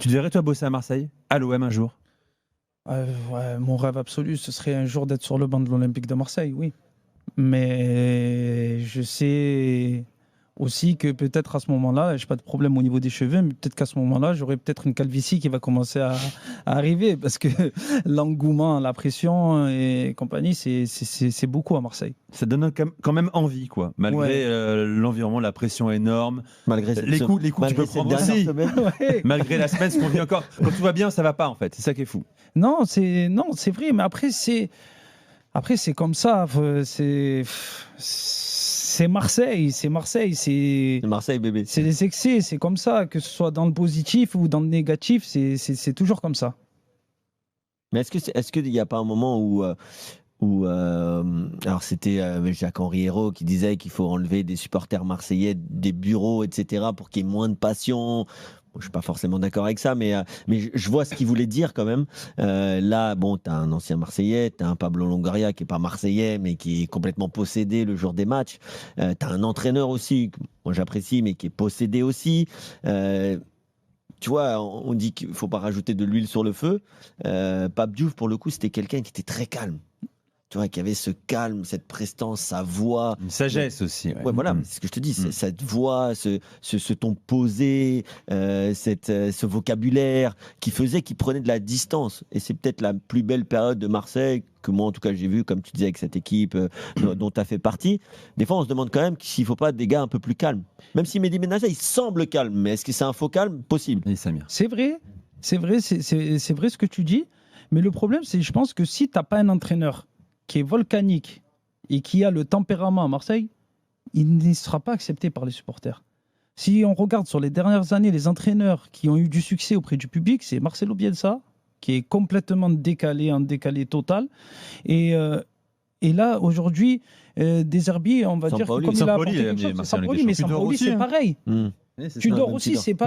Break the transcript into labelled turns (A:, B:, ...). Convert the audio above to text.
A: Tu devrais toi bosser à Marseille, à l'OM un jour?
B: Ouais, mon rêve absolu, ce serait un jour d'être sur le banc de l'Olympique de Marseille, oui. Mais je sais aussi que peut-être à ce moment-là, je n'ai pas de problème au niveau des cheveux, mais peut-être qu'à ce moment-là, j'aurai peut-être une calvitie qui va commencer à arriver parce que l'engouement, la pression et compagnie, c'est beaucoup à Marseille.
A: Ça donne quand même envie, quoi. Malgré
B: Ouais.
A: l'environnement, la pression énorme.
C: Malgré
A: Les coups tu peux
C: cette
A: prendre
C: dernière
A: aussi.
C: semaine.
B: Ouais.
A: Malgré la semaine, ce qu'on vit encore. Quand tout va bien, ça va pas, en fait. C'est ça qui est fou.
B: Non, c'est vrai, mais après c'est comme ça. C'est Marseille, c'est Marseille, c'est
C: Marseille, bébé.
B: c'est les excès, c'est comme ça, que ce soit dans le positif ou dans le négatif, c'est toujours comme ça.
C: Mais est-ce qu'il n'y a pas un moment où alors c'était Jacques-Henri Hérault qui disait qu'il faut enlever des supporters marseillais des bureaux, etc., pour qu'il y ait moins de passion. Bon, je suis pas forcément d'accord avec ça, mais je vois ce qu'il voulait dire quand même. Là, bon, tu as un ancien Marseillais, tu as un Pablo Longoria qui est pas Marseillais, mais qui est complètement possédé le jour des matchs. Tu as un entraîneur aussi, que moi j'apprécie, mais qui est possédé aussi. Tu vois, on dit qu'il ne faut pas rajouter de l'huile sur le feu. Pape Diouf, pour le coup, c'était quelqu'un qui était très calme. Tu vois, qui avait ce calme, cette prestance, sa voix.
A: Une sagesse aussi.
C: Ouais, voilà, c'est ce que je te dis, cette voix, ce ton posé, ce vocabulaire qui faisait qu'il prenait de la distance. Et c'est peut-être la plus belle période de Marseille que moi, en tout cas, j'ai vu, comme tu disais, avec cette équipe dont tu as fait partie. Des fois, on se demande quand même s'il ne faut pas des gars un peu plus calmes. Même si Mehdi Benatia, il semble calme, mais est-ce que c'est un faux calme? Possible.
A: Et Samir.
B: C'est vrai, c'est vrai ce que tu dis. Mais le problème, c'est je pense que si tu n'as pas un entraîneur qui est volcanique et qui a le tempérament à Marseille, il ne sera pas accepté par les supporters. Si on regarde sur les dernières années, les entraîneurs qui ont eu du succès auprès du public, c'est Marcelo Bielsa, qui est complètement décalé, en décalé total. Et là, aujourd'hui, Deserbi, on va dire que comme il a apporté quelque chose, Sampaoli, mais Sampaoli, c'est pareil.
C: Mmh.
B: Tudor aussi, c'est pareil.